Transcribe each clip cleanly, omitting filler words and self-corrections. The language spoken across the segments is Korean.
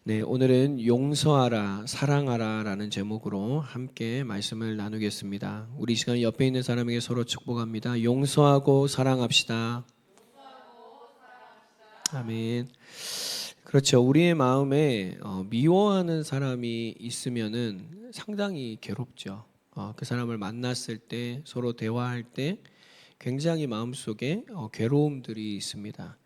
네, 오늘은 용서하라, 사랑하라 라는 제목으로 함께 말씀을 나누겠습니다. 우리 시간 옆에 있는 사람에게 서로 축복합니다. 용서하고 사랑합시다. 아멘. 그렇죠. 우리의 마음에 미워하는 사람이 있으면은 상당히 괴롭죠. 그 사람을 만났을 때, 서로 대화할 때 굉장히 마음속에 괴로움들이 있습니다.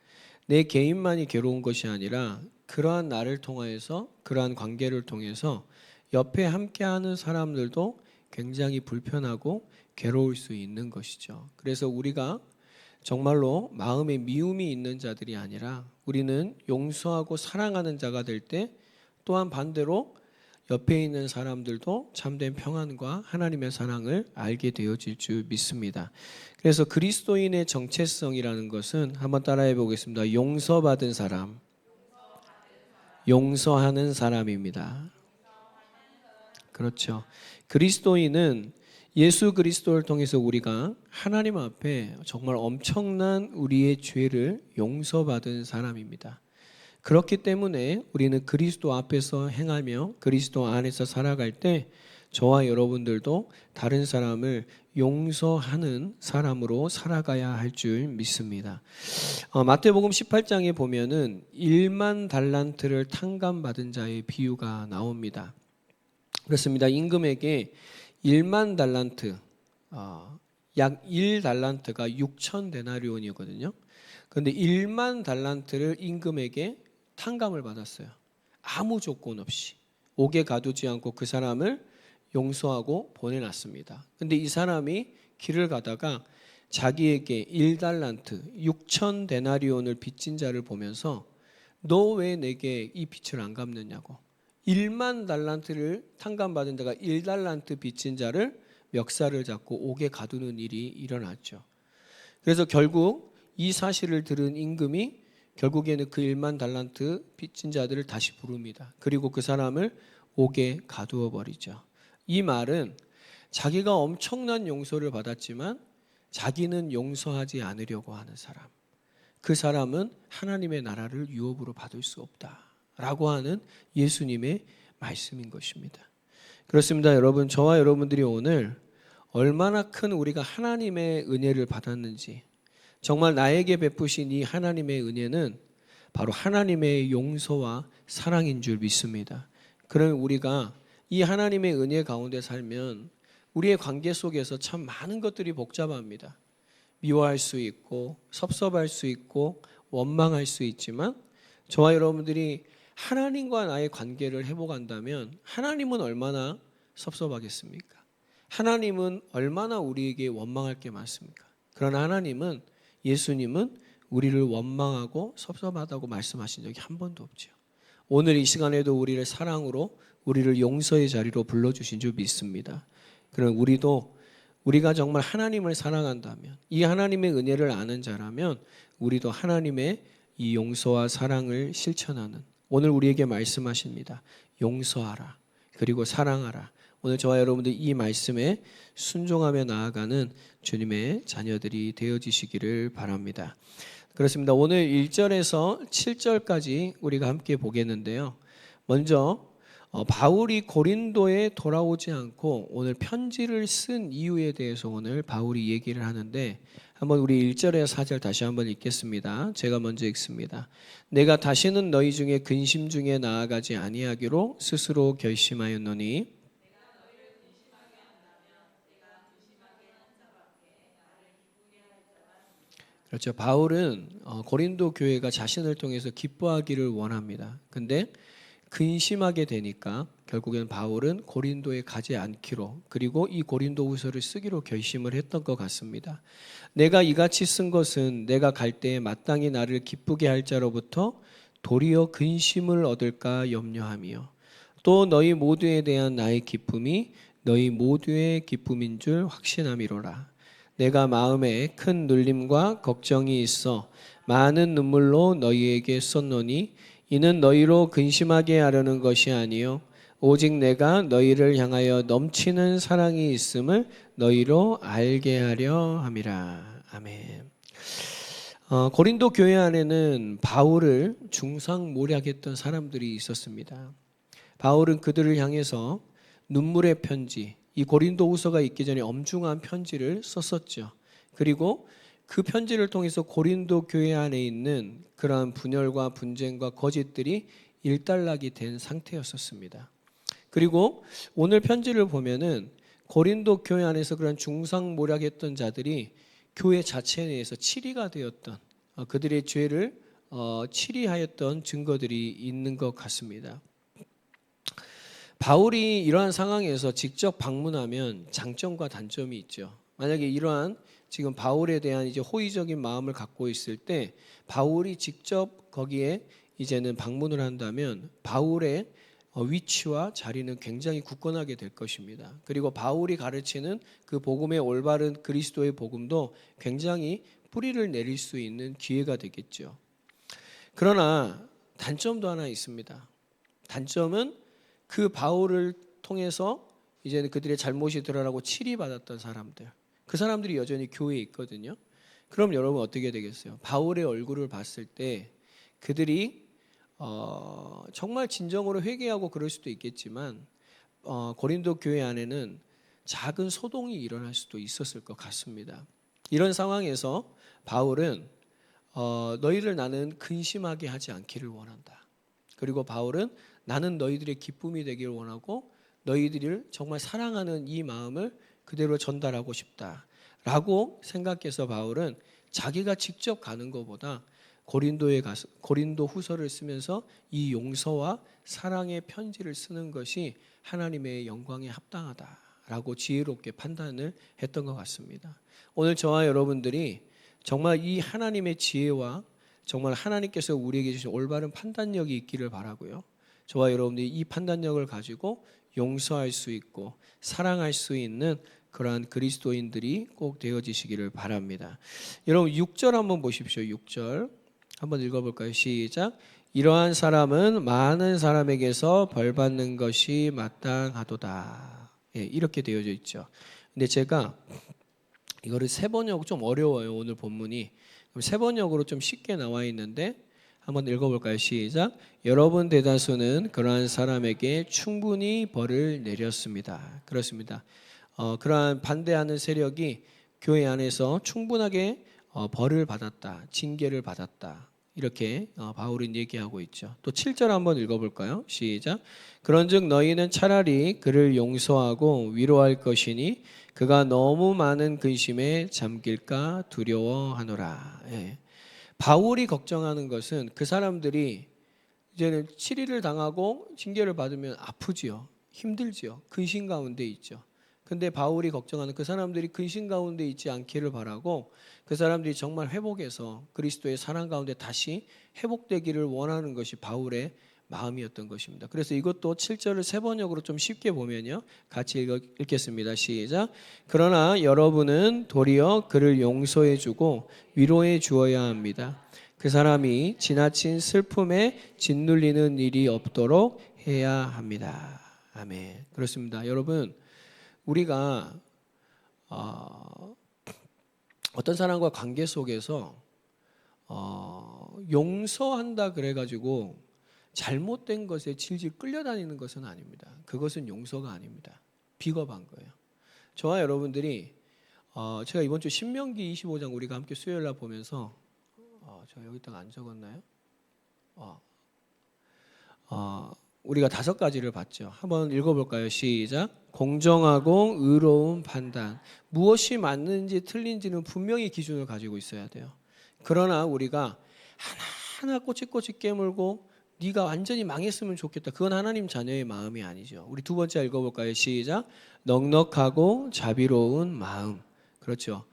내 개인만이 괴로운 것이 아니라 그러한 나를 통하여서, 그러한 관계를 통해서 옆에 함께하는 사람들도 굉장히 불편하고 괴로울 수 있는 것이죠. 그래서 우리가 정말로 마음에 미움이 있는 자들이 아니라 우리는 용서하고 사랑하는 자가 될 때, 또한 반대로 옆에 있는 사람들도 참된 평안과 하나님의 사랑을 알게 되어질 줄 믿습니다. 그래서 그리스도인의 정체성이라는 것은 한번 따라해 보겠습니다. 용서받은 사람, 용서하는 사람입니다. 그렇죠. 그리스도인은 예수 그리스도를 통해서 우리가 하나님 앞에 정말 엄청난 우리의 죄를 용서받은 사람입니다. 그렇기 때문에 우리는 그리스도 앞에서 행하며 그리스도 안에서 살아갈 때 저와 여러분들도 다른 사람을 용서하는 사람으로 살아가야 할 줄 믿습니다. 마태복음 18장에 보면은 1만 달란트를 탕감받은 자의 비유가 나옵니다. 그렇습니다. 임금에게 1만 달란트, 약 1달란트가 6천 데나리온이거든요. 그런데 1만 달란트를 임금에게 탕감을 받았어요. 아무 조건 없이 옥에 가두지 않고 그 사람을 용서하고 보내놨습니다. 근데 이 사람이 길을 가다가 자기에게 1달란트 6천 데나리온을 빚진 자를 보면서 너 왜 내게 이 빚을 안 갚느냐고, 1만 달란트를 탕감받은 자가 1달란트 빚진 자를 멱살을 잡고 옥에 가두는 일이 일어났죠. 그래서 결국 이 사실을 들은 임금이 결국에는 그 1만 달란트 빚진 자들을 다시 부릅니다. 그리고 그 사람을 옥에 가두어 버리죠. 이 말은 자기가 엄청난 용서를 받았지만 자기는 용서하지 않으려고 하는 사람, 그 사람은 하나님의 나라를 유업으로 받을 수 없다라고 하는 예수님의 말씀인 것입니다. 그렇습니다. 여러분, 저와 여러분들이 오늘 얼마나 큰 우리가 하나님의 은혜를 받았는지, 정말 나에게 베푸신 이 하나님의 은혜는 바로 하나님의 용서와 사랑인 줄 믿습니다. 그럼 우리가 이 하나님의 은혜 가운데 살면 우리의 관계 속에서 참 많은 것들이 복잡합니다. 미워할 수 있고 섭섭할 수 있고 원망할 수 있지만 저와 여러분들이 하나님과 나의 관계를 회복한다면 하나님은 얼마나 섭섭하겠습니까? 하나님은 얼마나 우리에게 원망할 게 많습니까? 그러나 하나님은, 예수님은 우리를 원망하고 섭섭하다고 말씀하신 적이 한 번도 없죠. 오늘 이 시간에도 우리를 사랑으로, 우리를 용서의 자리로 불러주신 줄 믿습니다. 그럼 우리가 정말 하나님을 사랑한다면, 이 하나님의 은혜를 아는 자라면 우리도 하나님의 이 용서와 사랑을 실천하는, 오늘 우리에게 말씀하십니다. 용서하라, 그리고 사랑하라. 오늘 저와 여러분들 이 말씀에 순종하며 나아가는 주님의 자녀들이 되어지시기를 바랍니다. 그렇습니다. 오늘 1절에서 7절까지 우리가 함께 보겠는데요. 먼저 바울이 고린도에 돌아오지 않고 오늘 편지를 쓴 이유에 대해서 오늘 바울이 얘기를 하는데, 한번 우리 1절에서 4절 다시 한번 읽겠습니다. 제가 먼저 읽습니다. 내가 다시는 너희 중에 근심 중에 나아가지 아니하기로 스스로 결심하였노니, 그렇죠. 바울은 고린도 교회가 자신을 통해서 기뻐하기를 원합니다. 근데 근심하게 되니까 결국엔 바울은 고린도에 가지 않기로, 그리고 이 고린도후서를 쓰기로 결심을 했던 것 같습니다. 내가 이같이 쓴 것은 내가 갈 때에 마땅히 나를 기쁘게 할 자로부터 도리어 근심을 얻을까 염려하며, 또 너희 모두에 대한 나의 기쁨이 너희 모두의 기쁨인 줄 확신함이로라. 내가 마음에 큰 눌림과 걱정이 있어 많은 눈물로 너희에게 썼노니, 이는 너희로 근심하게 하려는 것이 아니요 오직 내가 너희를 향하여 넘치는 사랑이 있음을 너희로 알게 하려 함이라. 아멘. 고린도 교회 안에는 바울을 중상모략했던 사람들이 있었습니다. 바울은 그들을 향해서 눈물의 편지, 이 고린도후서가 있기 전에 엄중한 편지를 썼었죠. 그리고 그 편지를 통해서 고린도 교회 안에 있는 그러한 분열과 분쟁과 거짓들이 일단락이 된 상태였었습니다. 그리고 오늘 편지를 보면은 고린도 교회 안에서 그런 중상모략했던 자들이 교회 자체 내에서 치리가 되었던 그들의 죄를 치리하였던 증거들이 있는 것 같습니다. 바울이 이러한 상황에서 직접 방문하면 장점과 단점이 있죠. 만약에 이러한 지금 바울에 대한 이제 호의적인 마음을 갖고 있을 때 바울이 직접 거기에 이제는 방문을 한다면 바울의 위치와 자리는 굉장히 굳건하게 될 것입니다. 그리고 바울이 가르치는 그 복음의 올바른 그리스도의 복음도 굉장히 뿌리를 내릴 수 있는 기회가 되겠죠. 그러나 단점도 하나 있습니다. 단점은 그 바울을 통해서 이제는 그들의 잘못이 드러나고 치리받았던 사람들, 그 사람들이 여전히 교회에 있거든요. 그럼 여러분 어떻게 되겠어요? 바울의 얼굴을 봤을 때 그들이 정말 진정으로 회개하고 그럴 수도 있겠지만 고린도 교회 안에는 작은 소동이 일어날 수도 있었을 것 같습니다. 이런 상황에서 바울은 너희를 나는 근심하게 하지 않기를 원한다. 그리고 바울은 나는 너희들의 기쁨이 되기를 원하고 너희들을 정말 사랑하는 이 마음을 그대로 전달하고 싶다라고 생각해서 바울은 자기가 직접 가는 것보다 고린도에 가서 고린도 후서를 쓰면서 이 용서와 사랑의 편지를 쓰는 것이 하나님의 영광에 합당하다라고 지혜롭게 판단을 했던 것 같습니다. 오늘 저와 여러분들이 정말 이 하나님의 지혜와 정말 하나님께서 우리에게 주신 올바른 판단력이 있기를 바라고요. 저와 여러분들이 이 판단력을 가지고 용서할 수 있고 사랑할 수 있는 그러한 그리스도인들이 꼭 되어지시기를 바랍니다. 여러분 6절 한번 보십시오. 6절 한번 읽어볼까요? 시작. 이러한 사람은 많은 사람에게서 벌받는 것이 마땅하도다. 예, 이렇게 되어져 있죠. 근데 제가 이거를 세 번역 좀 어려워요. 오늘 본문이. 그럼 세 번역으로 좀 쉽게 나와 있는데 한번 읽어볼까요? 시작. 여러분 대다수는 그러한 사람에게 충분히 벌을 내렸습니다. 그렇습니다. 그러한 반대하는 세력이 교회 안에서 충분하게 벌을 받았다, 징계를 받았다. 이렇게 바울은 얘기하고 있죠. 또 7절 한번 읽어볼까요? 시작. 그런즉 너희는 차라리 그를 용서하고 위로할 것이니 그가 너무 많은 근심에 잠길까 두려워하노라. 예. 바울이 걱정하는 것은 그 사람들이 이제는 치리를 당하고 징계를 받으면 아프지요, 힘들지요, 근심 가운데 있죠. 근데 바울이 걱정하는 그 사람들이 근심 가운데 있지 않기를 바라고 그 사람들이 정말 회복해서 그리스도의 사랑 가운데 다시 회복되기를 원하는 것이 바울의 마음이었던 것입니다. 그래서 이것도 7절을 세 번역으로 좀 쉽게 보면요. 같이 읽겠습니다. 시작. 그러나 여러분은 도리어 그를 용서해 주고 위로해 주어야 합니다. 그 사람이 지나친 슬픔에 짓눌리는 일이 없도록 해야 합니다. 아멘. 그렇습니다. 여러분 우리가 어떤 사람과 관계 속에서 용서한다 그래가지고 잘못된 것에 질질 끌려다니는 것은 아닙니다. 그것은 용서가 아닙니다. 비겁한 거예요. 저와 여러분들이 제가 이번 주 신명기 25장 우리가 함께 수요일날 보면서 저 여기다가 안 적었나요? 우리가 5가지를 봤죠. 한번 읽어볼까요? 시작. 공정하고 의로운 판단. 무엇이 맞는지 틀린지는 분명히 기준을 가지고 있어야 돼요. 그러나 우리가 하나하나 꼬치꼬치 깨물고 네가 완전히 망했으면 좋겠다. 그건 하나님 자녀의 마음이 아니죠. 우리 2번째 읽어볼까요? 시작. 넉넉하고 자비로운 마음. 그렇죠.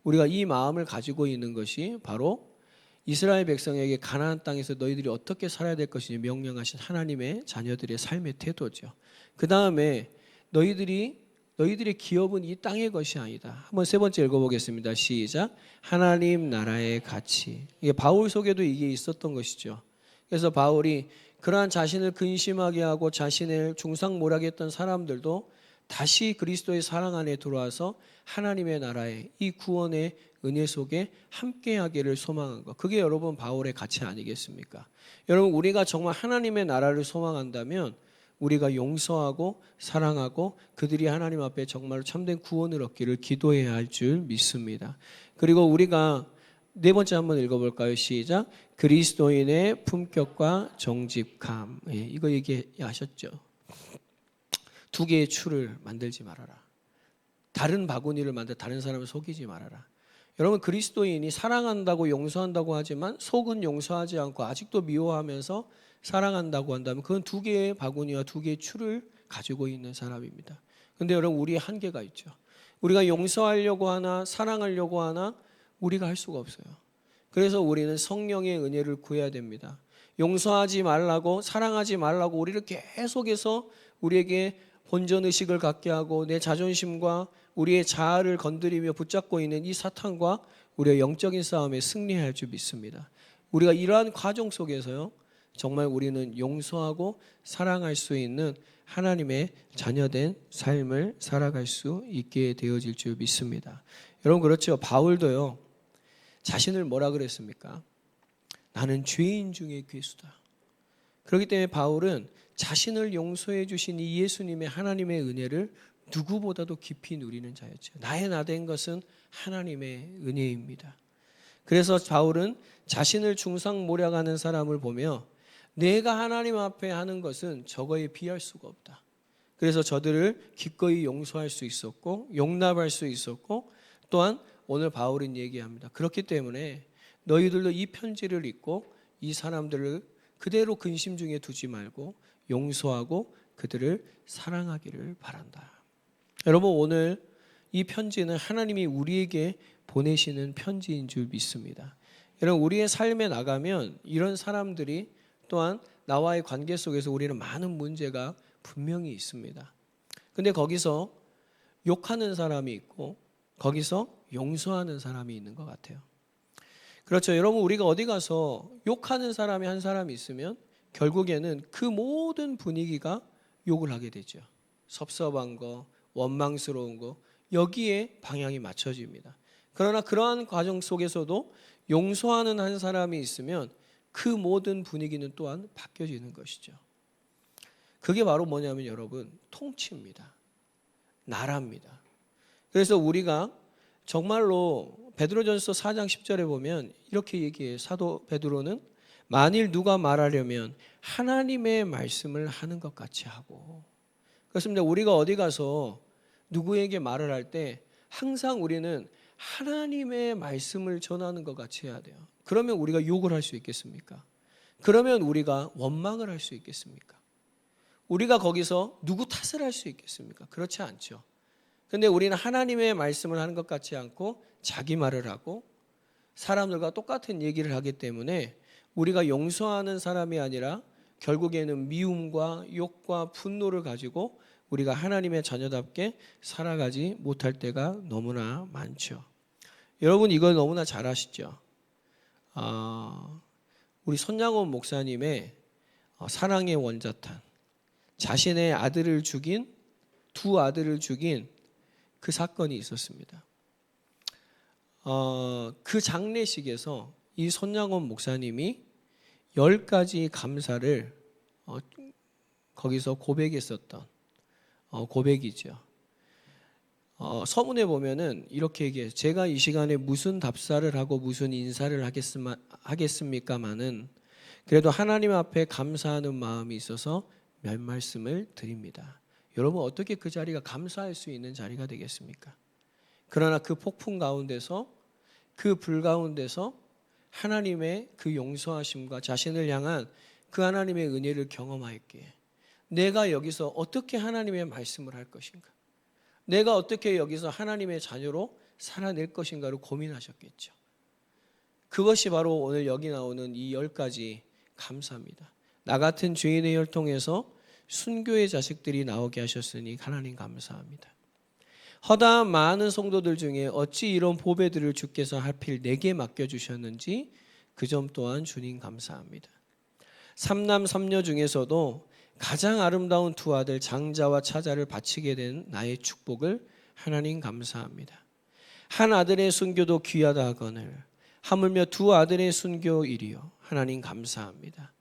우리가 이 마음을 가지고 있는 것이 바로 이스라엘 백성에게 가나안 땅에서 너희들이 어떻게 살아야 될 것인지 명령하신 하나님의 자녀들의 삶의 태도죠. 그 다음에 너희들의 기업은 이 땅의 것이 아니다. 한번 세 번째 읽어보겠습니다. 시작. 하나님 나라의 가치. 이게 바울 속에도 이게 있었던 것이죠. 그래서 바울이 그러한 자신을 근심하게 하고 자신을 중상모략했던 사람들도 다시 그리스도의 사랑 안에 들어와서 하나님의 나라의 이 구원의 은혜 속에 함께하기를 소망한 것. 그게 여러분 바울의 가치 아니겠습니까? 여러분 우리가 정말 하나님의 나라를 소망한다면 우리가 용서하고 사랑하고 그들이 하나님 앞에 정말 참된 구원을 얻기를 기도해야 할 줄 믿습니다. 그리고 우리가 네 번째 한번 읽어볼까요? 시작. 그리스도인의 품격과 정직함. 예, 이거 얘기하셨죠. 두 개의 추를 만들지 말아라. 다른 바구니를 만들 다른 사람을 속이지 말아라. 여러분 그리스도인이 사랑한다고 용서한다고 하지만 속은 용서하지 않고 아직도 미워하면서 사랑한다고 한다면 그건 두 개의 바구니와 두 개의 추를 가지고 있는 사람입니다. 그런데 여러분 우리의 한계가 있죠. 우리가 용서하려고 하나 사랑하려고 하나 우리가 할 수가 없어요. 그래서 우리는 성령의 은혜를 구해야 됩니다. 용서하지 말라고 사랑하지 말라고 우리를 계속해서 우리에게 본전의식을 갖게 하고 내 자존심과 우리의 자아를 건드리며 붙잡고 있는 이 사탄과 우리의 영적인 싸움에 승리해야 할 줄 믿습니다. 우리가 이러한 과정 속에서요 정말 우리는 용서하고 사랑할 수 있는 하나님의 자녀된 삶을 살아갈 수 있게 되어질 줄 믿습니다. 여러분 그렇죠. 바울도요 자신을 뭐라 그랬습니까? 나는 죄인 중에 괴수다. 그렇기 때문에 바울은 자신을 용서해 주신 이 예수님의 하나님의 은혜를 누구보다도 깊이 누리는 자였죠. 나의 나된 것은 하나님의 은혜입니다. 그래서 바울은 자신을 중상모략하는 사람을 보며 내가 하나님 앞에 하는 것은 저거에 비할 수가 없다. 그래서 저들을 기꺼이 용서할 수 있었고 용납할 수 있었고 또한 오늘 바울은 얘기합니다. 그렇기 때문에 너희들도 이 편지를 읽고 이 사람들을 그대로 근심 중에 두지 말고 용서하고 그들을 사랑하기를 바란다. 여러분 오늘 이 편지는 하나님이 우리에게 보내시는 편지인 줄 믿습니다. 여러분 우리의 삶에 나가면 이런 사람들이 또한 나와의 관계 속에서 우리는 많은 문제가 분명히 있습니다. 근데 거기서 욕하는 사람이 있고 거기서 용서하는 사람이 있는 것 같아요. 그렇죠. 여러분 우리가 어디 가서 욕하는 사람이 한 사람이 있으면 결국에는 그 모든 분위기가 욕을 하게 되죠. 섭섭한 거, 원망스러운 거 여기에 방향이 맞춰집니다. 그러나 그러한 과정 속에서도 용서하는 한 사람이 있으면 그 모든 분위기는 또한 바뀌어지는 것이죠. 그게 바로 뭐냐면 여러분 통치입니다. 나라입니다. 그래서 우리가 정말로 베드로전서 4장 10절에 보면 이렇게 얘기해요. 사도 베드로는 만일 누가 말하려면 하나님의 말씀을 하는 것 같이 하고 그렇습니다. 우리가 어디 가서 누구에게 말을 할 때 항상 우리는 하나님의 말씀을 전하는 것 같이 해야 돼요. 그러면 우리가 욕을 할 수 있겠습니까? 그러면 우리가 원망을 할 수 있겠습니까? 우리가 거기서 누구 탓을 할 수 있겠습니까? 그렇지 않죠. 근데 우리는 하나님의 말씀을 하는 것 같지 않고 자기 말을 하고 사람들과 똑같은 얘기를 하기 때문에 우리가 용서하는 사람이 아니라 결국에는 미움과 욕과 분노를 가지고 우리가 하나님의 자녀답게 살아가지 못할 때가 너무나 많죠. 여러분 이걸 너무나 잘 아시죠? 우리 손양원 목사님의 사랑의 원자탄 자신의 아들을 죽인 두 아들을 죽인 그 사건이 있었습니다. 그 장례식에서 이 손양원 목사님이 10가지 감사를 거기서 고백했었던 고백이죠. 서문에 보면은 이렇게 얘기해요. 제가 이 시간에 무슨 답사를 하고 무슨 인사를 하겠습니까마는 그래도 하나님 앞에 감사하는 마음이 있어서 몇 말씀을 드립니다. 여러분 어떻게 그 자리가 감사할 수 있는 자리가 되겠습니까? 그러나 그 폭풍 가운데서 그 불 가운데서 하나님의 그 용서하심과 자신을 향한 그 하나님의 은혜를 경험하였기에 내가 여기서 어떻게 하나님의 말씀을 할 것인가? 내가 어떻게 여기서 하나님의 자녀로 살아낼 것인가를 고민하셨겠죠. 그것이 바로 오늘 여기 나오는 이 10가지 감사입니다. 나 같은 죄인의 혈통에서 순교의 자식들이 나오게 하셨으니 하나님 감사합니다. 허다한 많은 성도들 중에 어찌 이런 보배들을 주께서 하필 내게 맡겨주셨는지 그 점 또한 주님 감사합니다. 삼남 삼녀 중에서도 가장 아름다운 두 아들 장자와 차자를 바치게 된 나의 축복을 하나님 감사합니다. 한 아들의 순교도 귀하다 하거늘 하물며 두 아들의 순교이리요 하나님 감사합니다.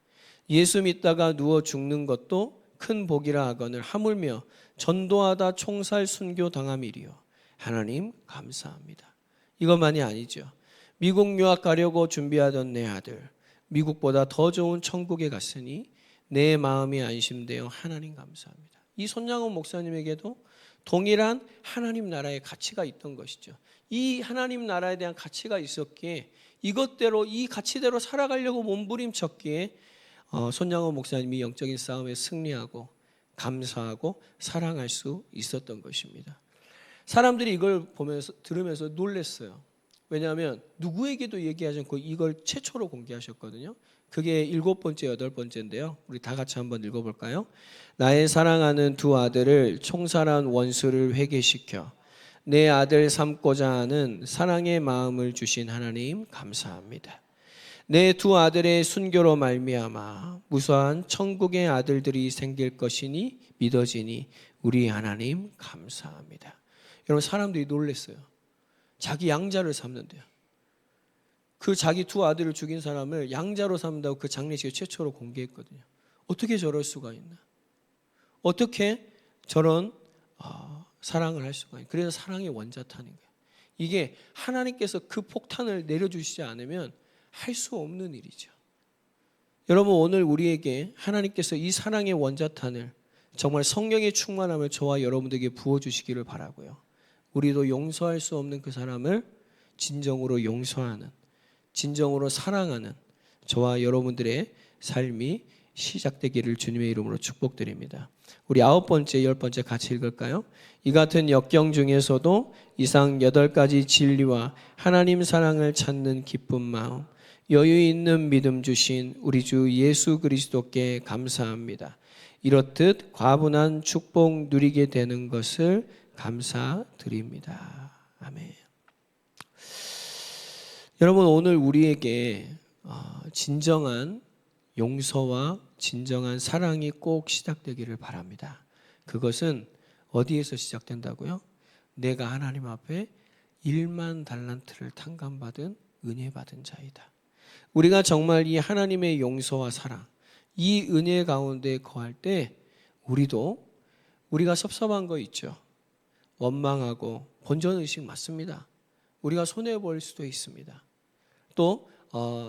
예수 믿다가 누워 죽는 것도 큰 복이라 하거늘 하물며 전도하다 총살 순교 당함이리요 하나님 감사합니다. 이것만이 아니죠. 미국 유학 가려고 준비하던 내 아들 미국보다 더 좋은 천국에 갔으니 내 마음이 안심되어 하나님 감사합니다. 이 손양원 목사님에게도 동일한 하나님 나라의 가치가 있던 것이죠. 이 하나님 나라에 대한 가치가 있었기에 이것대로 이 가치대로 살아가려고 몸부림쳤기에 손양원 목사님이 영적인 싸움에 승리하고 감사하고 사랑할 수 있었던 것입니다. 사람들이 이걸 보면서 들으면서 놀랐어요. 왜냐하면 누구에게도 얘기하지 않고 이걸 최초로 공개하셨거든요. 그게 7번째, 8번째인데요. 우리 다 같이 한번 읽어볼까요? 나의 사랑하는 두 아들을 총살한 원수를 회개시켜 내 아들 삼고자 하는 사랑의 마음을 주신 하나님 감사합니다. 내 두 아들의 순교로 말미암아 무수한 천국의 아들들이 생길 것이니 믿어지니 우리 하나님 감사합니다. 여러분 사람들이 놀랐어요. 자기 양자를 삼는데요. 그 자기 두 아들을 죽인 사람을 양자로 삼는다고 그 장례식에 최초로 공개했거든요. 어떻게 저럴 수가 있나? 어떻게 저런 사랑을 할 수가 있나? 그래서 사랑의 원자탄인 거예요. 이게 하나님께서 그 폭탄을 내려주시지 않으면 할 수 없는 일이죠. 여러분 오늘 우리에게 하나님께서 이 사랑의 원자탄을 정말 성령의 충만함을 저와 여러분들에게 부어주시기를 바라고요. 우리도 용서할 수 없는 그 사람을 진정으로 용서하는, 진정으로 사랑하는 저와 여러분들의 삶이 시작되기를 주님의 이름으로 축복드립니다. 우리 9번째, 10번째 같이 읽을까요? 이 같은 역경 중에서도 이상 8가지 진리와 하나님 사랑을 찾는 기쁜 마음, 여유 있는 믿음 주신 우리 주 예수 그리스도께 감사합니다. 이렇듯 과분한 축복 누리게 되는 것을 감사드립니다. 아멘. 여러분 오늘 우리에게 진정한 용서와 진정한 사랑이 꼭 시작되기를 바랍니다. 그것은 어디에서 시작된다고요? 내가 하나님 앞에 1만 달란트를 탕감받은 은혜 받은 자이다. 우리가 정말 이 하나님의 용서와 사랑, 이 은혜 가운데 거할 때 우리가 섭섭한 거 있죠. 원망하고 본전의식 맞습니다. 우리가 손해볼 수도 있습니다. 또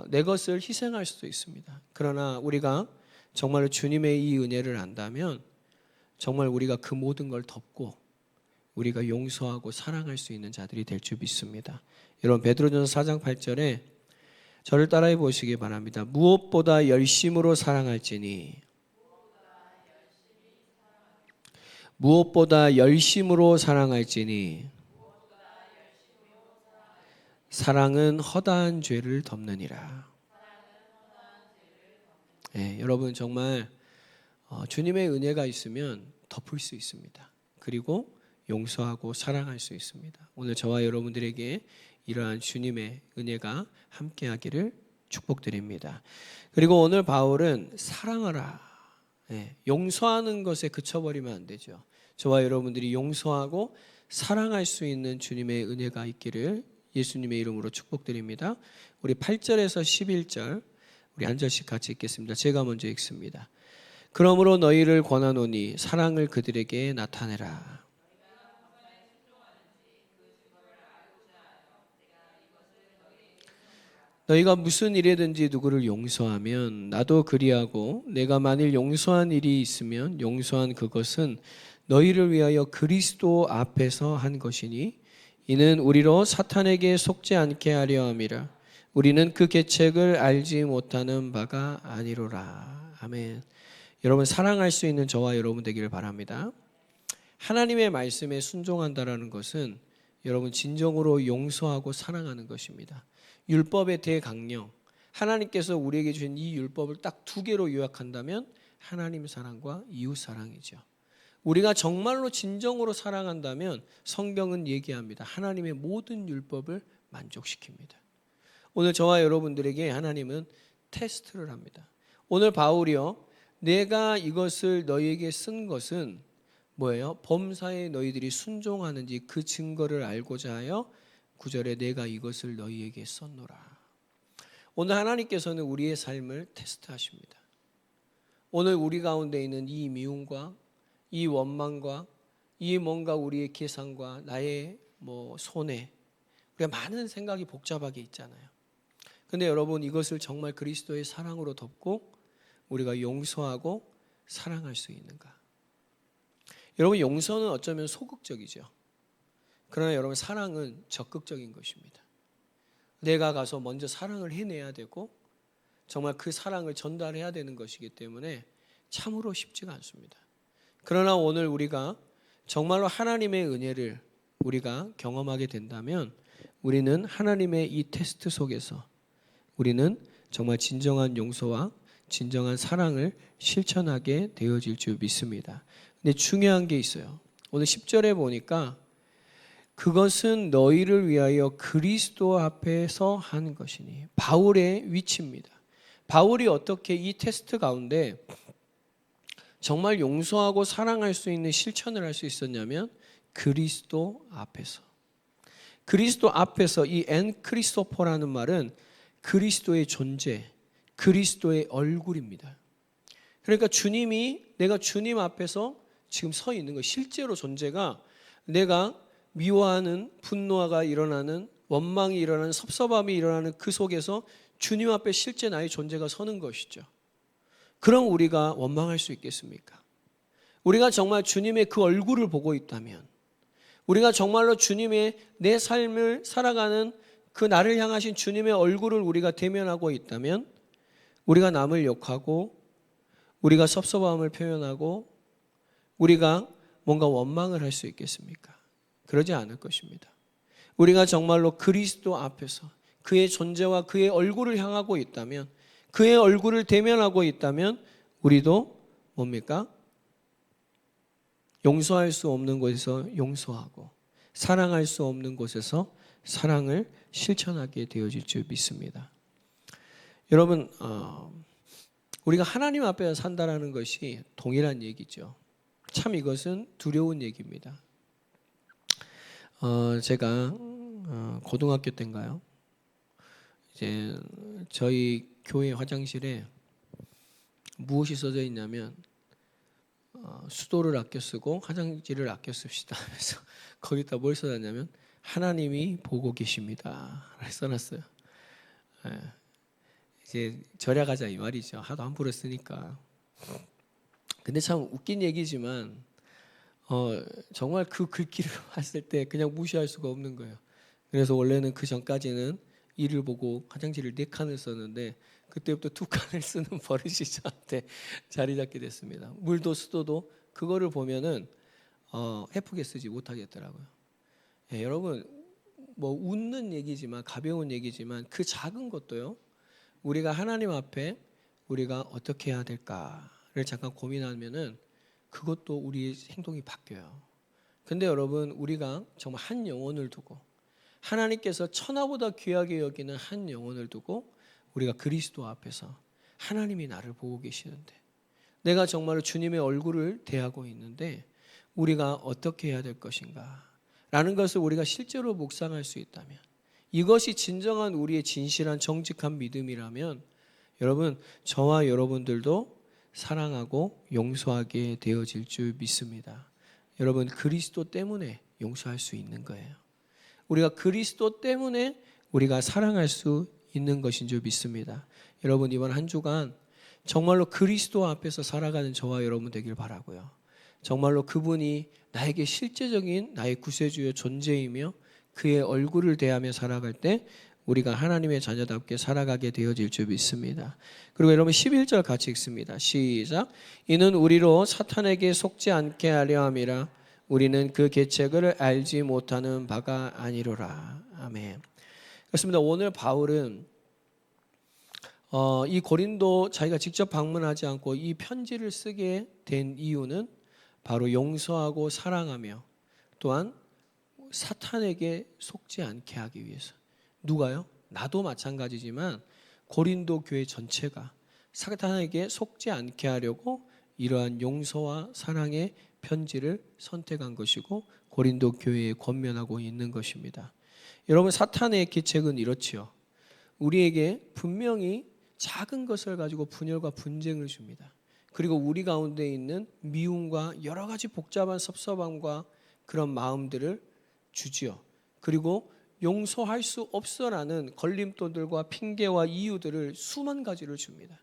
내 것을 희생할 수도 있습니다. 그러나 우리가 정말 주님의 이 은혜를 안다면 정말 우리가 그 모든 걸 덮고 우리가 용서하고 사랑할 수 있는 자들이 될 줄 믿습니다. 여러분 베드로전서 4장 8절에 저를 따라해 보시기 바랍니다. 무엇보다 열심으로 사랑할지니 사랑은 허다한 죄를 덮느니라. 네, 여러분 정말 주님의 은혜가 있으면 덮을 수 있습니다. 그리고 용서하고 사랑할 수 있습니다. 오늘 저와 여러분들에게 이러한 주님의 은혜가 함께하기를 축복드립니다. 그리고 오늘 바울은 사랑하라, 용서하는 것에 그쳐버리면 안 되죠. 저와 여러분들이 용서하고 사랑할 수 있는 주님의 은혜가 있기를 예수님의 이름으로 축복드립니다. 우리 8절에서 11절 우리 한 절씩 같이 읽겠습니다. 제가 먼저 읽습니다. 그러므로 너희를 권하노니 사랑을 그들에게 나타내라. 너희가 무슨 일이든지 누구를 용서하면 나도 그리하고 내가 만일 용서한 일이 있으면 용서한 그것은 너희를 위하여 그리스도 앞에서 한 것이니 이는 우리로 사탄에게 속지 않게 하려 함이라. 우리는 그 계책을 알지 못하는 바가 아니로라. 아멘. 여러분 사랑할 수 있는 저와 여러분 되기를 바랍니다. 하나님의 말씀에 순종한다라는 것은 여러분 진정으로 용서하고 사랑하는 것입니다. 율법의 대강령, 하나님께서 우리에게 주신 이 율법을 딱 2개로 요약한다면 하나님 사랑과 이웃 사랑이죠. 우리가 정말로 진정으로 사랑한다면 성경은 얘기합니다. 하나님의 모든 율법을 만족시킵니다. 오늘 저와 여러분들에게 하나님은 테스트를 합니다. 오늘 바울이요, 내가 이것을 너희에게 쓴 것은 뭐예요? 범사에 너희들이 순종하는지 그 증거를 알고자 하여 9절에 내가 이것을 너희에게 썼노라. 오늘 하나님께서는 우리의 삶을 테스트하십니다. 오늘 우리 가운데 있는 이 미움과 이 원망과 이 뭔가 우리의 계산과 나의 손해, 우리가 많은 생각이 복잡하게 있잖아요. 근데 여러분, 이것을 정말 그리스도의 사랑으로 덮고 우리가 용서하고 사랑할 수 있는가? 여러분, 용서는 어쩌면 소극적이죠. 그러나 여러분, 사랑은 적극적인 것입니다. 내가 가서 먼저 사랑을 해내야 되고 정말 그 사랑을 전달해야 되는 것이기 때문에 참으로 쉽지가 않습니다. 그러나 오늘 우리가 정말로 하나님의 은혜를 우리가 경험하게 된다면 우리는 하나님의 이 테스트 속에서 우리는 정말 진정한 용서와 진정한 사랑을 실천하게 되어질 줄 믿습니다. 근데 중요한 게 있어요. 오늘 10절에 보니까 그것은 너희를 위하여 그리스도 앞에서 하는 것이니, 바울의 위치입니다. 바울이 어떻게 이 테스트 가운데 정말 용서하고 사랑할 수 있는 실천을 할 수 있었냐면 그리스도 앞에서. 그리스도 앞에서 이 엔크리스토퍼라는 말은 그리스도의 존재, 그리스도의 얼굴입니다. 그러니까 내가 주님 앞에서 지금 서 있는 거, 실제로 존재가 내가 미워하는 분노가 일어나는, 원망이 일어나는, 섭섭함이 일어나는 그 속에서 주님 앞에 실제 나의 존재가 서는 것이죠. 그럼 우리가 원망할 수 있겠습니까? 우리가 정말 주님의 그 얼굴을 보고 있다면, 우리가 정말로 주님의 내 삶을 살아가는 그 나를 향하신 주님의 얼굴을 우리가 대면하고 있다면 우리가 남을 욕하고 우리가 섭섭함을 표현하고 우리가 뭔가 원망을 할 수 있겠습니까? 그러지 않을 것입니다. 우리가 정말로 그리스도 앞에서 그의 존재와 그의 얼굴을 향하고 있다면, 그의 얼굴을 대면하고 있다면 우리도 뭡니까? 용서할 수 없는 곳에서 용서하고 사랑할 수 없는 곳에서 사랑을 실천하게 되어질 줄 믿습니다. 여러분, 우리가 하나님 앞에 산다라는 것이 동일한 얘기죠. 참 이것은 두려운 얘기입니다. 제가 고등학교 때인가요? 이제 저희 교회 화장실에 무엇이 써져 있냐면 수도를 아껴 쓰고 화장지를 아껴 씁시다 하면서 거기다 뭘 써놨냐면 하나님이 보고 계십니다 써놨어요. 이제 절약하자 이 말이죠. 하도 함부로 쓰니까. 근데 참 웃긴 얘기지만 정말 그 글귀를 봤을 때 그냥 무시할 수가 없는 거예요. 그래서 원래는 그 전까지는 이를 보고 화장지를 4칸을 썼는데 그때부터 2칸을 쓰는 버릇이 저한테 자리 잡게 됐습니다. 물도 수도도 그거를 보면은 예쁘게 쓰지 못하겠더라고요. 여러분, 웃는 얘기지만, 가벼운 얘기지만 그 작은 것도요, 우리가 하나님 앞에 우리가 어떻게 해야 될까를 잠깐 고민하면은 그것도 우리의 행동이 바뀌어요. 근데 여러분, 우리가 정말 한 영혼을 두고, 하나님께서 천하보다 귀하게 여기는 한 영혼을 두고 우리가 그리스도 앞에서 하나님이 나를 보고 계시는데, 내가 정말로 주님의 얼굴을 대하고 있는데 우리가 어떻게 해야 될 것인가 라는 것을 우리가 실제로 묵상할 수 있다면, 이것이 진정한 우리의 진실한 정직한 믿음이라면 여러분, 저와 여러분들도 사랑하고 용서하게 되어질 줄 믿습니다. 여러분, 그리스도 때문에 용서할 수 있는 거예요. 우리가 그리스도 때문에 우리가 사랑할 수 있는 것인 줄 믿습니다. 여러분, 이번 한 주간 정말로 그리스도 앞에서 살아가는 저와 여러분 되길 바라고요. 정말로 그분이 나에게 실제적인 나의 구세주의 존재이며 그의 얼굴을 대하며 살아갈 때 우리가 하나님의 자녀답게 살아가게 되어질 줄 믿습니다. 그리고 여러분 11절 같이 읽습니다. 시작. 이는 우리로 사탄에게 속지 않게 하려 함이라. 우리는 그 계책을 알지 못하는 바가 아니로라. 아멘. 그렇습니다. 오늘 바울은 이 고린도 자기가 직접 방문하지 않고 이 편지를 쓰게 된 이유는 바로 용서하고 사랑하며 또한 사탄에게 속지 않게 하기 위해서. 누가요? 나도 마찬가지지만 고린도 교회 전체가 사탄에게 속지 않게 하려고 이러한 용서와 사랑의 편지를 선택한 것이고 고린도 교회에 권면하고 있는 것입니다. 여러분, 사탄의 계책은 이렇지요. 우리에게 분명히 작은 것을 가지고 분열과 분쟁을 줍니다. 그리고 우리 가운데 있는 미움과 여러 가지 복잡한 섭섭함과 그런 마음들을 주지요. 그리고 용서할 수 없어라는 걸림돌들과 핑계와 이유들을 수만 가지를 줍니다.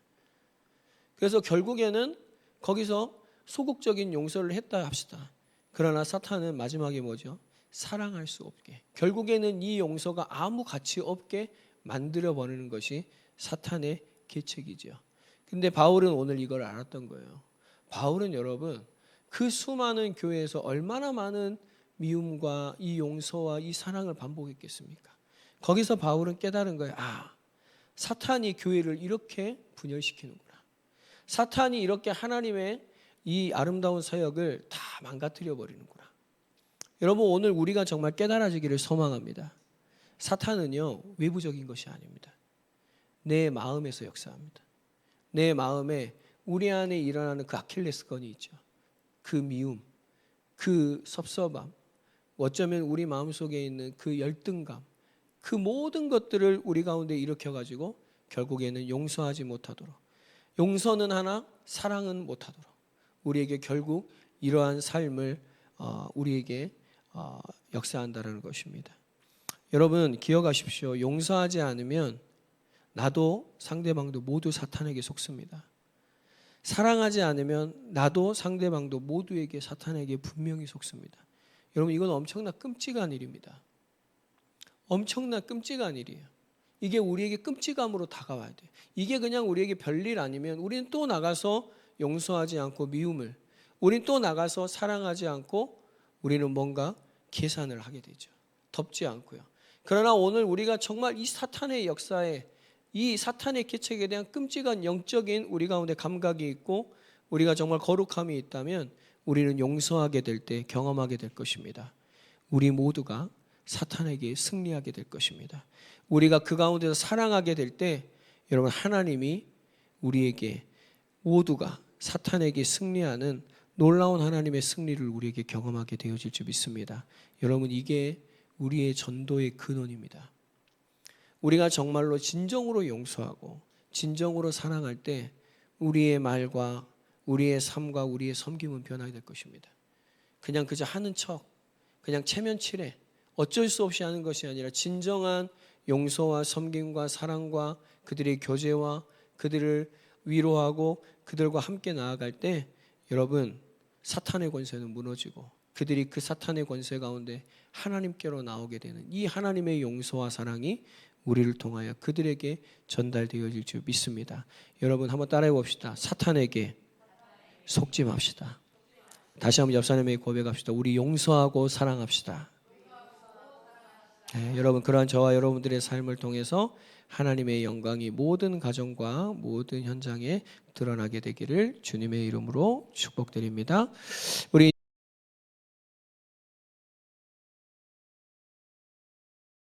그래서 결국에는 거기서 소극적인 용서를 했다 합시다. 그러나 사탄은 마지막에 뭐죠? 사랑할 수 없게, 결국에는 이 용서가 아무 가치 없게 만들어버리는 것이 사탄의 계책이죠. 근데 바울은 오늘 이걸 알았던 거예요. 바울은 여러분, 그 수많은 교회에서 얼마나 많은 미움과 이 용서와 이 사랑을 반복했겠습니까? 거기서 바울은 깨달은 거예요. 사탄이 교회를 이렇게 분열시키는구나. 사탄이 이렇게 하나님의 이 아름다운 사역을 다 망가뜨려 버리는구나. 여러분, 오늘 우리가 정말 깨달아지기를 소망합니다. 사탄은요, 외부적인 것이 아닙니다. 내 마음에서 역사합니다. 내 마음에 우리 안에 일어나는 그 아킬레스건이 있죠. 그 미움, 그 섭섭함, 어쩌면 우리 마음속에 있는 그 열등감, 그 모든 것들을 우리 가운데 일으켜가지고 결국에는 용서하지 못하도록, 용서는 하나 사랑은 못하도록 우리에게 결국 이러한 삶을 우리에게 역사한다는 것입니다. 여러분, 기억하십시오. 용서하지 않으면 나도 상대방도 모두 사탄에게 속습니다. 사랑하지 않으면 나도 상대방도 모두에게 사탄에게 분명히 속습니다. 여러분, 이건 엄청나 끔찍한 일입니다. 엄청나 끔찍한 일이에요. 이게 우리에게 끔찍함으로 다가와야 돼요. 이게 그냥 우리에게 별일 아니면 우리는 또 나가서 용서하지 않고 미움을, 우리는 또 나가서 사랑하지 않고 우리는 뭔가 계산을 하게 되죠. 덮지 않고요. 그러나 오늘 우리가 정말 이 사탄의 역사에, 이 사탄의 계책에 대한 끔찍한 영적인 우리 가운데 감각이 있고 우리가 정말 거룩함이 있다면 우리는 용서하게 될 때 경험하게 될 것입니다. 우리 모두가 사탄에게 승리하게 될 것입니다. 우리가 그 가운데서 사랑하게 될 때 여러분, 하나님이 우리에게 모두가 사탄에게 승리하는 놀라운 하나님의 승리를 우리에게 경험하게 되어질 줄 믿습니다. 여러분, 이게 우리의 전도의 근원입니다. 우리가 정말로 진정으로 용서하고 진정으로 사랑할 때 우리의 말과 우리의 삶과 우리의 섬김은 변하게 될 것입니다. 그냥 그저 하는 척, 그냥 체면치레, 어쩔 수 없이 하는 것이 아니라 진정한 용서와 섬김과 사랑과 그들의 교제와 그들을 위로하고 그들과 함께 나아갈 때 여러분, 사탄의 권세는 무너지고 그들이 그 사탄의 권세 가운데 하나님께로 나오게 되는 이 하나님의 용서와 사랑이 우리를 통하여 그들에게 전달되어질 줄 믿습니다. 여러분, 한번 따라해 봅시다. 사탄에게 속지 맙시다. 다시 한번 옆 사람에게 고백합시다. 우리 용서하고 사랑합시다. 네, 여러분, 그러한 저와 여러분들의 삶을 통해서 하나님의 영광이 모든 가정과 모든 현장에 드러나게 되기를 주님의 이름으로 축복드립니다. 우리